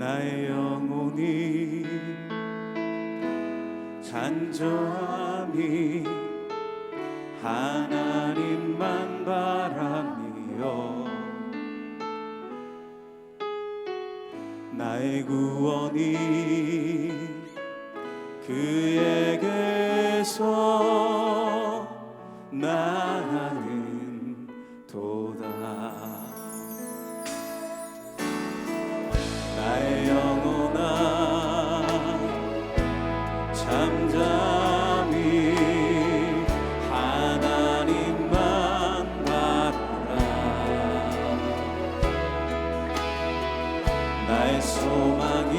나의 영혼이 잔저함이 하나님만 바라며 나의 구원이 그에게서 나는 도다. 나의 영혼아 잠잠히 하나님만 바라라. 나의 소망이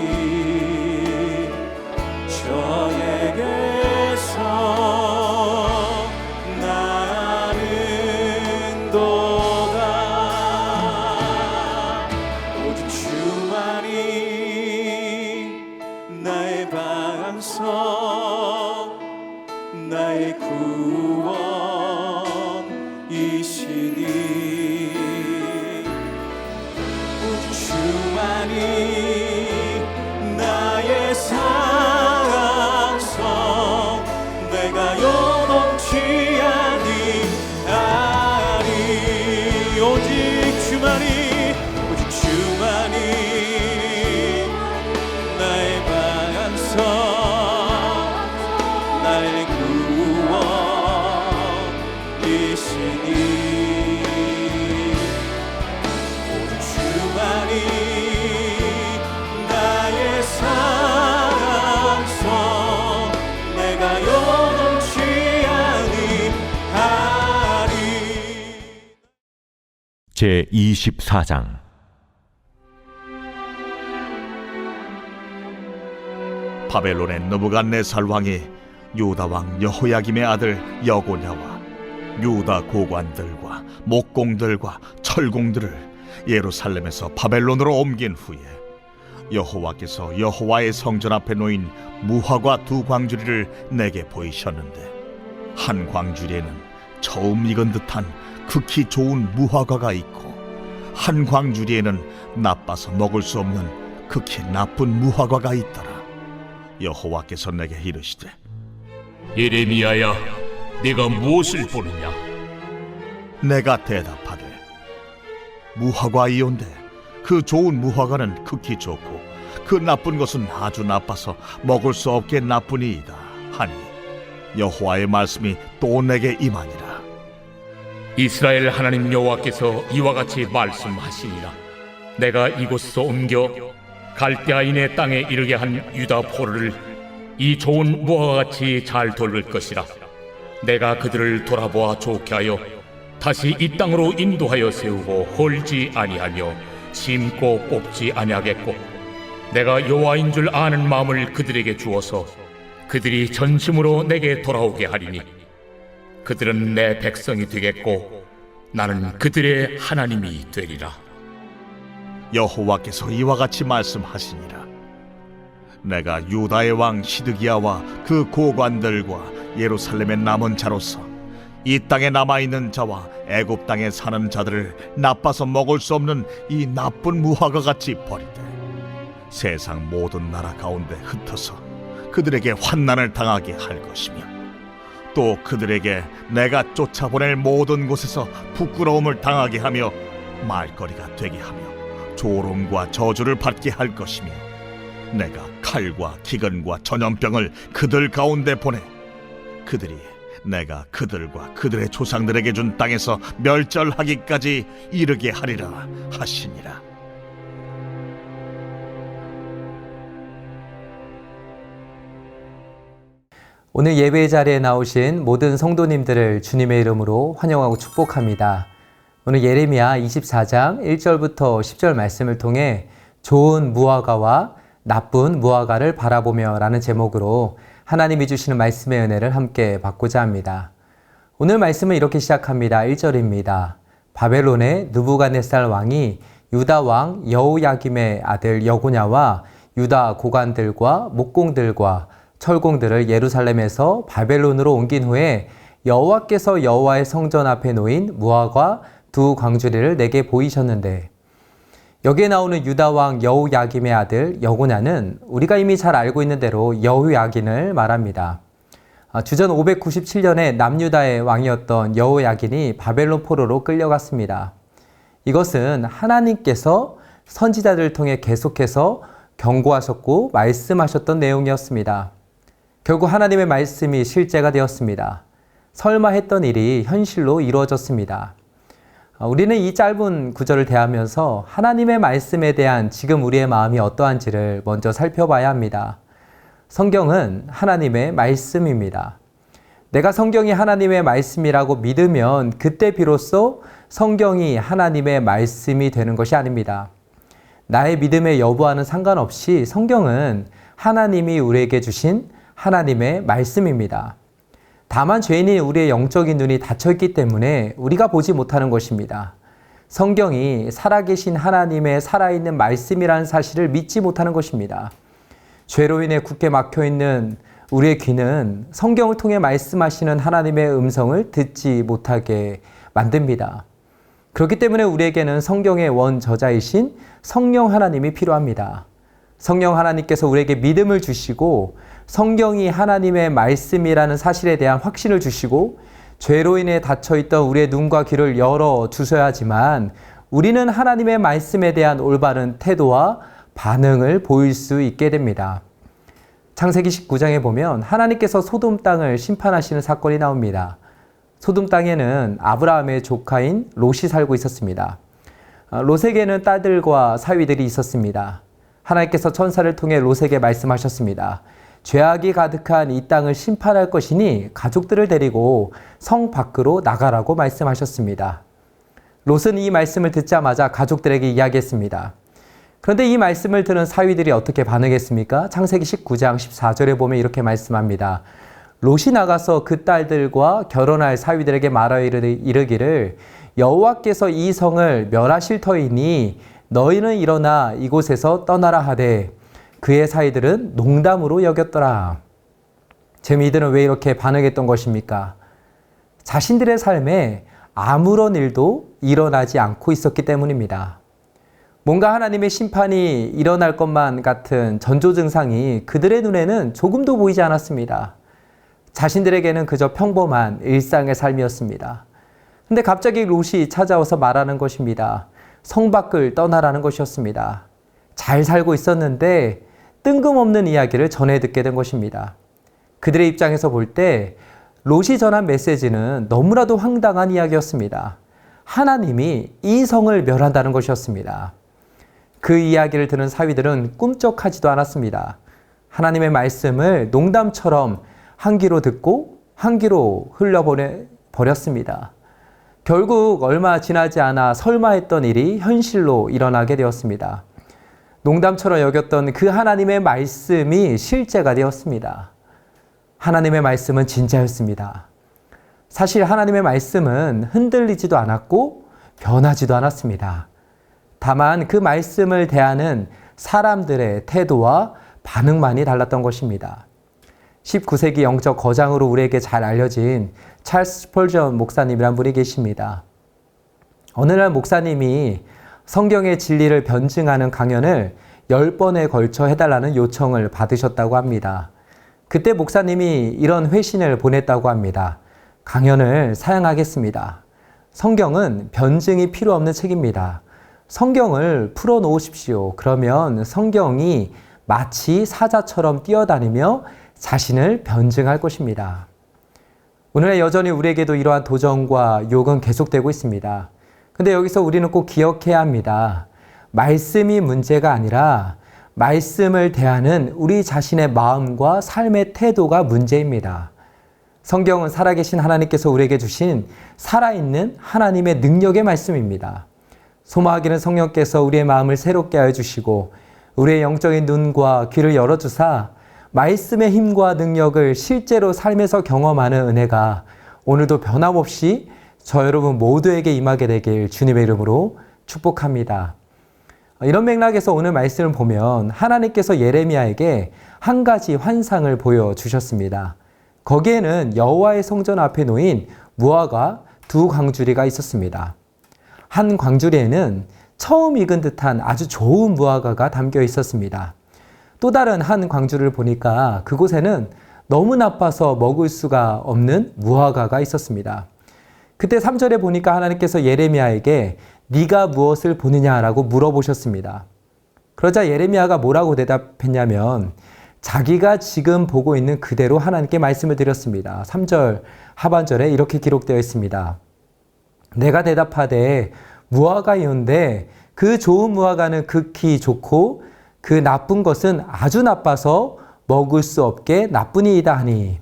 저에게서 나는 도다. 오직 주만이 나의 반석, 나의 구원이시니 오직 주만이 나의 상성, 내가 요동치 아니하리. 오직 주만이 나의 반석, 나의 구원이시니 오직 주만이 나의 상성, 내가 요동치 아니하리. 제24장 바벨론의 느부갓네살 왕이 유다 왕 여호야김의 아들 여고냐와 유다 고관들과 목공들과 철공들을 예루살렘에서 바벨론으로 옮긴 후에 여호와께서 여호와의 성전 앞에 놓인 무화과 두 광주리를 내게 보이셨는데, 한 광주리에는 처음 익은 듯한 극히 좋은 무화과가 있고, 한 광주리에는 나빠서 먹을 수 없는 극히 나쁜 무화과가 있더라. 여호와께서 내게 이르시되, 예레미야야, 네가 무엇을 보느냐? 내가 대답하되, 무화과이온데 그 좋은 무화과는 극히 좋고 그 나쁜 것은 아주 나빠서 먹을 수 없게 나쁘니이다 하니, 여호와의 말씀이 또 내게 임하니라. 이스라엘 하나님 여호와께서 이와 같이 말씀하시니라. 내가 이곳에서 옮겨 갈대아인의 땅에 이르게 한 유다 포로를 이 좋은 무화과같이 잘 돌릴 것이라. 내가 그들을 돌아보아 좋게 하여 다시 이 땅으로 인도하여 세우고 헐지 아니하며 심고 뽑지 아니하겠고, 내가 여호와인 줄 아는 마음을 그들에게 주어서 그들이 전심으로 내게 돌아오게 하리니, 그들은 내 백성이 되겠고 나는 그들의 하나님이 되리라. 여호와께서 이와 같이 말씀하시니라. 내가 유다의 왕 시드기야와 그 고관들과 예루살렘의 남은 자로서 이 땅에 남아있는 자와 애굽 땅에 사는 자들을 나빠서 먹을 수 없는 이 나쁜 무화과같이 버리되, 세상 모든 나라 가운데 흩어서 그들에게 환난을 당하게 할 것이며, 또 그들에게 내가 쫓아보낼 모든 곳에서 부끄러움을 당하게 하며 말거리가 되게 하며 조롱과 저주를 받게 할 것이며, 내가 칼과 기근과 전염병을 그들 가운데 보내 그들이 내가 그들과 그들의 조상들에게 준 땅에서 멸절하기까지 이르게 하리라 하시니라. 오늘 예배 자리에 나오신 모든 성도님들을 주님의 이름으로 환영하고 축복합니다. 오늘 예레미야 24장 1절부터 10절 말씀을 통해 좋은 무화과와 나쁜 무화과를 바라보며 라는 제목으로 하나님이 주시는 말씀의 은혜를 함께 받고자 합니다. 오늘 말씀은 이렇게 시작합니다. 1절입니다. 바벨론의 느부갓네살 왕이 유다 왕 여호야김의 아들 여고냐와 유다 고관들과 목공들과 철공들을 예루살렘에서 바벨론으로 옮긴 후에 여호와께서 여호와의 성전 앞에 놓인 무화과 두 광주리를 내게 보이셨는데, 여기에 나오는 유다 왕 여호야김의 아들 여고냐는 우리가 이미 잘 알고 있는 대로 여호야긴을 말합니다. 주전 597년에 남유다의 왕이었던 여호야긴이 바벨론 포로로 끌려갔습니다. 이것은 하나님께서 선지자들을 통해 계속해서 경고하셨고 말씀하셨던 내용이었습니다. 결국 하나님의 말씀이 실제가 되었습니다. 설마 했던 일이 현실로 이루어졌습니다. 우리는 이 짧은 구절을 대하면서 하나님의 말씀에 대한 지금 우리의 마음이 어떠한지를 먼저 살펴봐야 합니다. 성경은 하나님의 말씀입니다. 내가 성경이 하나님의 말씀이라고 믿으면 그때 비로소 성경이 하나님의 말씀이 되는 것이 아닙니다. 나의 믿음의 여부와는 상관없이 성경은 하나님이 우리에게 주신 하나님의 말씀입니다. 다만 죄인이 우리의 영적인 눈이 닫혀있기 때문에 우리가 보지 못하는 것입니다. 성경이 살아계신 하나님의 살아있는 말씀이라는 사실을 믿지 못하는 것입니다. 죄로 인해 굳게 막혀있는 우리의 귀는 성경을 통해 말씀하시는 하나님의 음성을 듣지 못하게 만듭니다. 그렇기 때문에 우리에게는 성경의 원저자이신 성령 하나님이 필요합니다. 성령 하나님께서 우리에게 믿음을 주시고 성경이 하나님의 말씀이라는 사실에 대한 확신을 주시고 죄로 인해 닫혀있던 우리의 눈과 귀를 열어 주셔야지만 우리는 하나님의 말씀에 대한 올바른 태도와 반응을 보일 수 있게 됩니다. 창세기 19장에 보면 하나님께서 소돔 땅을 심판하시는 사건이 나옵니다. 소돔 땅에는 아브라함의 조카인 롯이 살고 있었습니다. 롯에게는 딸들과 사위들이 있었습니다. 하나님께서 천사를 통해 롯에게 말씀하셨습니다. 죄악이 가득한 이 땅을 심판할 것이니 가족들을 데리고 성 밖으로 나가라고 말씀하셨습니다. 롯은 이 말씀을 듣자마자 가족들에게 이야기했습니다. 그런데 이 말씀을 들은 사위들이 어떻게 반응했습니까? 창세기 19장 14절에 보면 이렇게 말씀합니다. 롯이 나가서 그 딸들과 결혼할 사위들에게 말하여 이르기를 여호와께서 이 성을 멸하실 터이니 너희는 일어나 이곳에서 떠나라 하되 그의 사위들은 농담으로 여겼더라. 이들은 왜 이렇게 반응했던 것입니까? 자신들의 삶에 아무런 일도 일어나지 않고 있었기 때문입니다. 뭔가 하나님의 심판이 일어날 것만 같은 전조 증상이 그들의 눈에는 조금도 보이지 않았습니다. 자신들에게는 그저 평범한 일상의 삶이었습니다. 근데 갑자기 롯이 찾아와서 말하는 것입니다. 성 밖을 떠나라는 것이었습니다. 잘 살고 있었는데 뜬금없는 이야기를 전해 듣게 된 것입니다. 그들의 입장에서 볼 때 롯이 전한 메시지는 너무나도 황당한 이야기였습니다. 하나님이 이 성을 멸한다는 것이었습니다. 그 이야기를 들은 사위들은 꿈쩍하지도 않았습니다. 하나님의 말씀을 농담처럼 한 귀로 듣고 한 귀로 흘려버렸습니다. 결국 얼마 지나지 않아 설마했던 일이 현실로 일어나게 되었습니다. 농담처럼 여겼던 그 하나님의 말씀이 실제가 되었습니다. 하나님의 말씀은 진짜였습니다. 사실 하나님의 말씀은 흔들리지도 않았고 변하지도 않았습니다. 다만 그 말씀을 대하는 사람들의 태도와 반응만이 달랐던 것입니다. 19세기 영적 거장으로 우리에게 잘 알려진 찰스 스펄전 목사님이란 분이 계십니다. 어느 날 목사님이 성경의 진리를 변증하는 강연을 10번에 걸쳐 해달라는 요청을 받으셨다고 합니다. 그때 목사님이 이런 회신을 보냈다고 합니다. 강연을 사양하겠습니다. 성경은 변증이 필요 없는 책입니다. 성경을 풀어놓으십시오. 그러면 성경이 마치 사자처럼 뛰어다니며 자신을 변증할 것입니다. 오늘날 여전히 우리에게도 이러한 도전과 욕은 계속되고 있습니다. 근데 여기서 우리는 꼭 기억해야 합니다. 말씀이 문제가 아니라 말씀을 대하는 우리 자신의 마음과 삶의 태도가 문제입니다. 성경은 살아계신 하나님께서 우리에게 주신 살아있는 하나님의 능력의 말씀입니다. 소망하기는 성령께서 우리의 마음을 새롭게 하여 주시고 우리의 영적인 눈과 귀를 열어주사 말씀의 힘과 능력을 실제로 삶에서 경험하는 은혜가 오늘도 변함없이 저 여러분 모두에게 임하게 되길 주님의 이름으로 축복합니다. 이런 맥락에서 오늘 말씀을 보면 하나님께서 예레미야에게 한 가지 환상을 보여주셨습니다. 거기에는 여호와의 성전 앞에 놓인 무화과 두 광주리가 있었습니다. 한 광주리에는 처음 익은 듯한 아주 좋은 무화과가 담겨 있었습니다. 또 다른 한 광주를 보니까 그곳에는 너무 나빠서 먹을 수가 없는 무화과가 있었습니다. 그때 3절에 보니까 하나님께서 예레미야에게 네가 무엇을 보느냐라고 물어보셨습니다. 그러자 예레미야가 뭐라고 대답했냐면 자기가 지금 보고 있는 그대로 하나님께 말씀을 드렸습니다. 3절 하반절에 이렇게 기록되어 있습니다. 내가 대답하되 무화과이온데 그 좋은 무화과는 극히 좋고 그 나쁜 것은 아주 나빠서 먹을 수 없게 나쁘니이다 하니.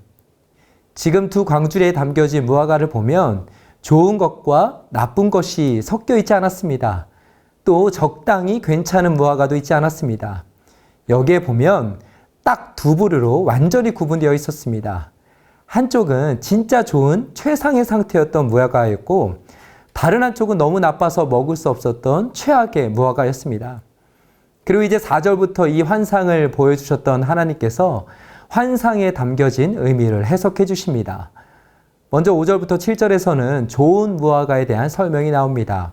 지금 두 광줄에 담겨진 무화과를 보면 좋은 것과 나쁜 것이 섞여 있지 않았습니다. 또 적당히 괜찮은 무화과도 있지 않았습니다. 여기에 보면 딱 두 부류로 완전히 구분되어 있었습니다. 한쪽은 진짜 좋은 최상의 상태였던 무화과였고 다른 한쪽은 너무 나빠서 먹을 수 없었던 최악의 무화과였습니다. 그리고 이제 4절부터 이 환상을 보여주셨던 하나님께서 환상에 담겨진 의미를 해석해 주십니다. 먼저 5절부터 7절에서는 좋은 무화과에 대한 설명이 나옵니다.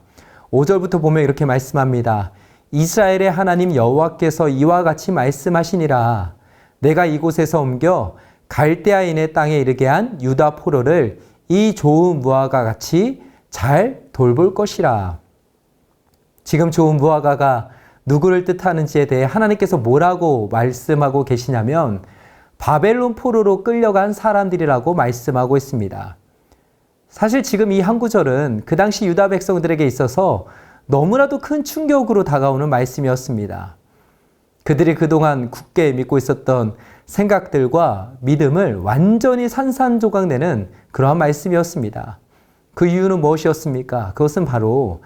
5절부터 보면 이렇게 말씀합니다. 이스라엘의 하나님 여호와께서 이와 같이 말씀하시니라. 내가 이곳에서 옮겨 갈대아인의 땅에 이르게 한 유다 포로를 이 좋은 무화과 같이 잘 돌볼 것이라. 지금 좋은 무화과가 누구를 뜻하는지에 대해 하나님께서 뭐라고 말씀하고 계시냐면 바벨론 포로로 끌려간 사람들이라고 말씀하고 있습니다. 사실 지금 이 한 구절은 그 당시 유다 백성들에게 있어서 너무나도 큰 충격으로 다가오는 말씀이었습니다. 그들이 그동안 굳게 믿고 있었던 생각들과 믿음을 완전히 산산조각내는 그러한 말씀이었습니다. 그 이유는 무엇이었습니까? 그것은 바로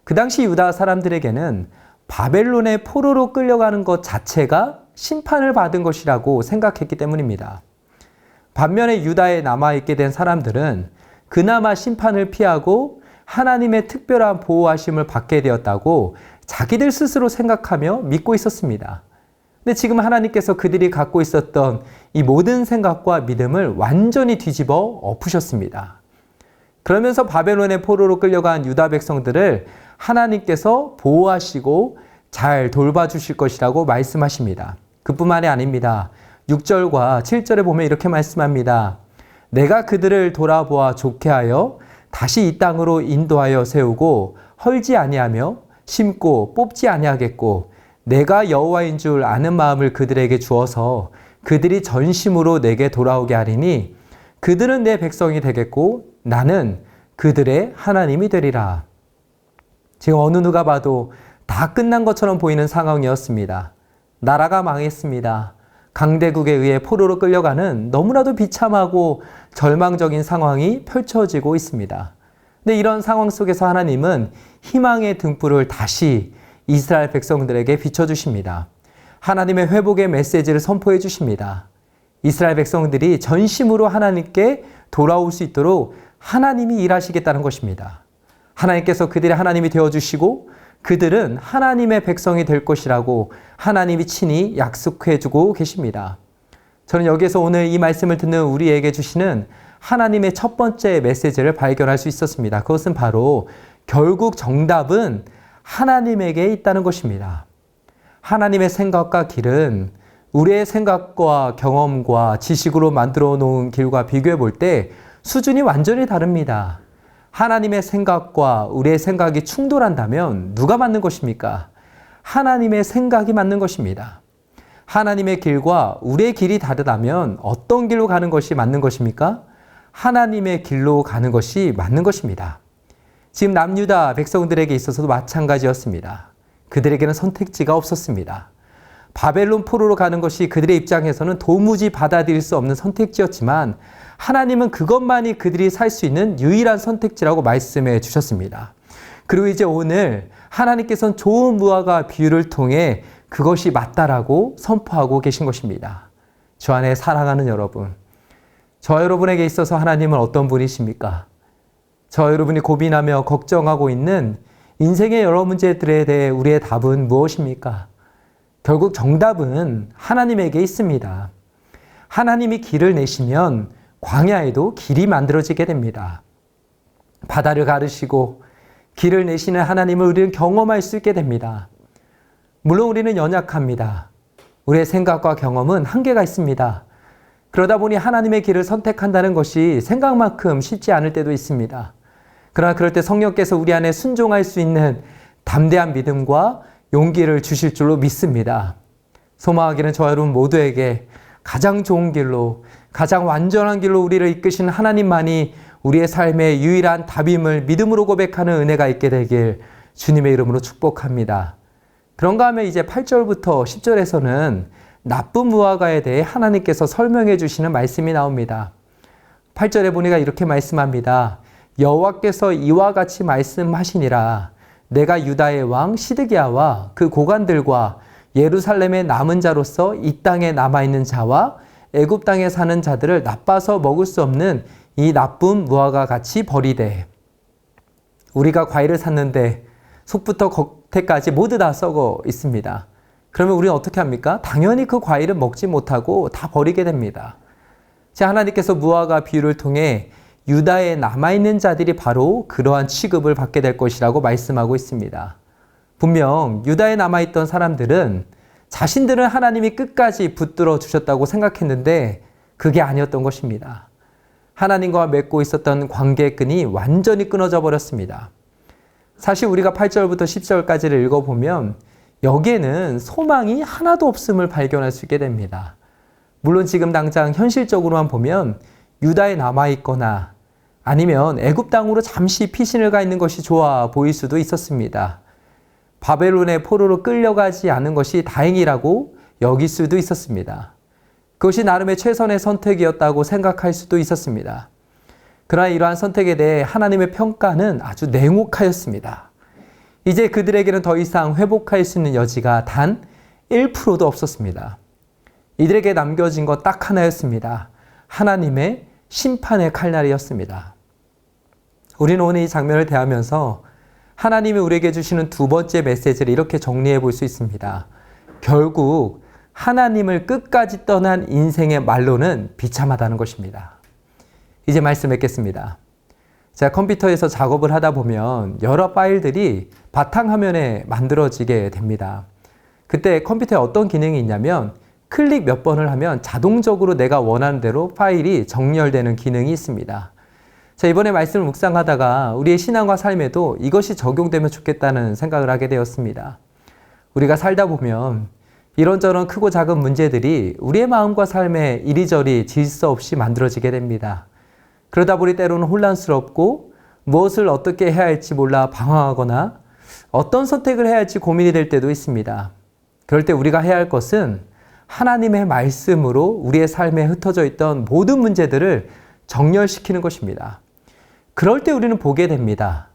그 당시 유다 사람들에게는 바벨론의 포로로 끌려가는 것 자체가 심판을 받은 것이라고 생각했기 때문입니다. 반면에 유다에 남아있게 된 사람들은 그나마 심판을 피하고 하나님의 특별한 보호하심을 받게 되었다고 자기들 스스로 생각하며 믿고 있었습니다. 근데 지금 하나님께서 그들이 갖고 있었던 이 모든 생각과 믿음을 완전히 뒤집어 엎으셨습니다. 그러면서 바벨론의 포로로 끌려간 유다 백성들을 하나님께서 보호하시고 잘 돌봐주실 것이라고 말씀하십니다. 그뿐만이 아닙니다. 6절과 7절에 보면 이렇게 말씀합니다. 내가 그들을 돌아보아 좋게 하여 다시 이 땅으로 인도하여 세우고 헐지 아니하며 심고 뽑지 아니하겠고 내가 여호와인 줄 아는 마음을 그들에게 주어서 그들이 전심으로 내게 돌아오게 하리니 그들은 내 백성이 되겠고 나는 그들의 하나님이 되리라. 지금 어느 누가 봐도 다 끝난 것처럼 보이는 상황이었습니다. 나라가 망했습니다. 강대국에 의해 포로로 끌려가는 너무나도 비참하고 절망적인 상황이 펼쳐지고 있습니다. 근데 이런 상황 속에서 하나님은 희망의 등불을 다시 이스라엘 백성들에게 비춰주십니다. 하나님의 회복의 메시지를 선포해 주십니다. 이스라엘 백성들이 전심으로 하나님께 돌아올 수 있도록 하나님이 일하시겠다는 것입니다. 하나님께서 그들의 하나님이 되어주시고 그들은 하나님의 백성이 될 것이라고 하나님이 친히 약속해 주고 계십니다. 저는 여기에서 오늘 이 말씀을 듣는 우리에게 주시는 하나님의 첫 번째 메시지를 발견할 수 있었습니다. 그것은 바로 결국 정답은 하나님에게 있다는 것입니다. 하나님의 생각과 길은 우리의 생각과 경험과 지식으로 만들어 놓은 길과 비교해 볼 때 수준이 완전히 다릅니다. 하나님의 생각과 우리의 생각이 충돌한다면 누가 맞는 것입니까? 하나님의 생각이 맞는 것입니다. 하나님의 길과 우리의 길이 다르다면 어떤 길로 가는 것이 맞는 것입니까? 하나님의 길로 가는 것이 맞는 것입니다. 지금 남유다 백성들에게 있어서도 마찬가지였습니다. 그들에게는 선택지가 없었습니다. 바벨론 포로로 가는 것이 그들의 입장에서는 도무지 받아들일 수 없는 선택지였지만 하나님은 그것만이 그들이 살 수 있는 유일한 선택지라고 말씀해 주셨습니다. 그리고 이제 오늘 하나님께서는 좋은 무화과 비유를 통해 그것이 맞다라고 선포하고 계신 것입니다. 주 안에 사랑하는 여러분, 저 여러분에게 있어서 하나님은 어떤 분이십니까? 저 여러분이 고민하며 걱정하고 있는 인생의 여러 문제들에 대해 우리의 답은 무엇입니까? 결국 정답은 하나님에게 있습니다. 하나님이 길을 내시면 광야에도 길이 만들어지게 됩니다. 바다를 가르시고 길을 내시는 하나님을 우리는 경험할 수 있게 됩니다. 물론 우리는 연약합니다. 우리의 생각과 경험은 한계가 있습니다. 그러다 보니 하나님의 길을 선택한다는 것이 생각만큼 쉽지 않을 때도 있습니다. 그러나 그럴 때 성령께서 우리 안에 순종할 수 있는 담대한 믿음과 용기를 주실 줄로 믿습니다. 소망하기는 저와 여러분 모두에게 가장 좋은 길로, 가장 완전한 길로 우리를 이끄시는 하나님만이 우리의 삶의 유일한 답임을 믿음으로 고백하는 은혜가 있게 되길 주님의 이름으로 축복합니다. 그런가 하면 이제 8절부터 10절에서는 나쁜 무화과에 대해 하나님께서 설명해 주시는 말씀이 나옵니다. 8절에 보니까 이렇게 말씀합니다. 여호와께서 이와 같이 말씀하시니라. 내가 유다의 왕 시드기야와 그 고관들과 예루살렘의 남은 자로서 이 땅에 남아있는 자와 애굽 땅에 사는 자들을 나빠서 먹을 수 없는 이 나쁜 무화과 같이 버리되. 우리가 과일을 샀는데 속부터 겉에까지 모두 다 썩어 있습니다. 그러면 우리는 어떻게 합니까? 당연히 그 과일을 먹지 못하고 다 버리게 됩니다. 자, 하나님께서 무화과 비유를 통해 유다에 남아있는 자들이 바로 그러한 취급을 받게 될 것이라고 말씀하고 있습니다. 분명 유다에 남아있던 사람들은 자신들은 하나님이 끝까지 붙들어 주셨다고 생각했는데 그게 아니었던 것입니다. 하나님과 맺고 있었던 관계의 끈이 완전히 끊어져 버렸습니다. 사실 우리가 8절부터 10절까지를 읽어보면 여기에는 소망이 하나도 없음을 발견할 수 있게 됩니다. 물론 지금 당장 현실적으로만 보면 유다에 남아있거나 아니면 애굽 땅으로 잠시 피신을 가 있는 것이 좋아 보일 수도 있었습니다. 바벨론의 포로로 끌려가지 않은 것이 다행이라고 여길 수도 있었습니다. 그것이 나름의 최선의 선택이었다고 생각할 수도 있었습니다. 그러나 이러한 선택에 대해 하나님의 평가는 아주 냉혹하였습니다. 이제 그들에게는 더 이상 회복할 수 있는 여지가 단 1%도 없었습니다. 이들에게 남겨진 것 딱 하나였습니다. 하나님의 심판의 칼날이었습니다. 우리는 오늘 이 장면을 대하면서 하나님이 우리에게 주시는 두 번째 메시지를 이렇게 정리해 볼 수 있습니다. 결국 하나님을 끝까지 떠난 인생의 말로는 비참하다는 것입니다. 이제 말씀 맺겠습니다. 제가 컴퓨터에서 작업을 하다 보면 여러 파일들이 바탕화면에 만들어지게 됩니다. 그때 컴퓨터에 어떤 기능이 있냐면 클릭 몇 번을 하면 자동적으로 내가 원하는 대로 파일이 정렬되는 기능이 있습니다. 자, 이번에 말씀을 묵상하다가 우리의 신앙과 삶에도 이것이 적용되면 좋겠다는 생각을 하게 되었습니다. 우리가 살다 보면 이런저런 크고 작은 문제들이 우리의 마음과 삶에 이리저리 질서 없이 만들어지게 됩니다. 그러다 보니 때로는 혼란스럽고 무엇을 어떻게 해야 할지 몰라 방황하거나 어떤 선택을 해야 할지 고민이 될 때도 있습니다. 그럴 때 우리가 해야 할 것은 하나님의 말씀으로 우리의 삶에 흩어져 있던 모든 문제들을 정렬시키는 것입니다. 그럴 때 우리는 보게 됩니다.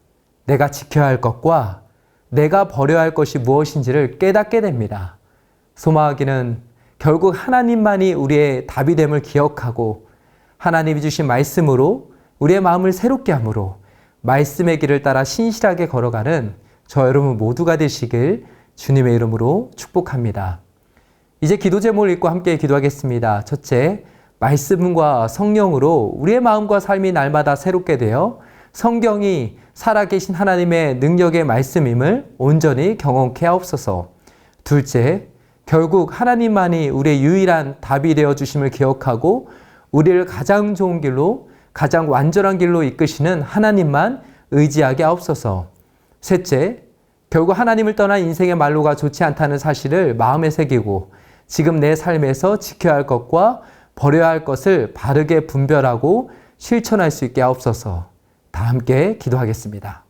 내가 지켜야 할 것과 내가 버려야 할 것이 무엇인지를 깨닫게 됩니다. 소망하기는 결국 하나님만이 우리의 답이 됨을 기억하고 하나님이 주신 말씀으로 우리의 마음을 새롭게 함으로 말씀의 길을 따라 신실하게 걸어가는 저 여러분 모두가 되시길 주님의 이름으로 축복합니다. 이제 기도 제목을 읽고 함께 기도하겠습니다. 첫째, 말씀과 성령으로 우리의 마음과 삶이 날마다 새롭게 되어 성경이 살아계신 하나님의 능력의 말씀임을 온전히 경험케 하옵소서. 둘째, 결국 하나님만이 우리의 유일한 답이 되어 주심을 기억하고 우리를 가장 좋은 길로, 가장 완전한 길로 이끄시는 하나님만 의지하게 하옵소서. 셋째, 결국 하나님을 떠난 인생의 말로가 좋지 않다는 사실을 마음에 새기고 지금 내 삶에서 지켜야 할 것과 버려야 할 것을 바르게 분별하고 실천할 수 있게 하옵소서. 다 함께 기도하겠습니다.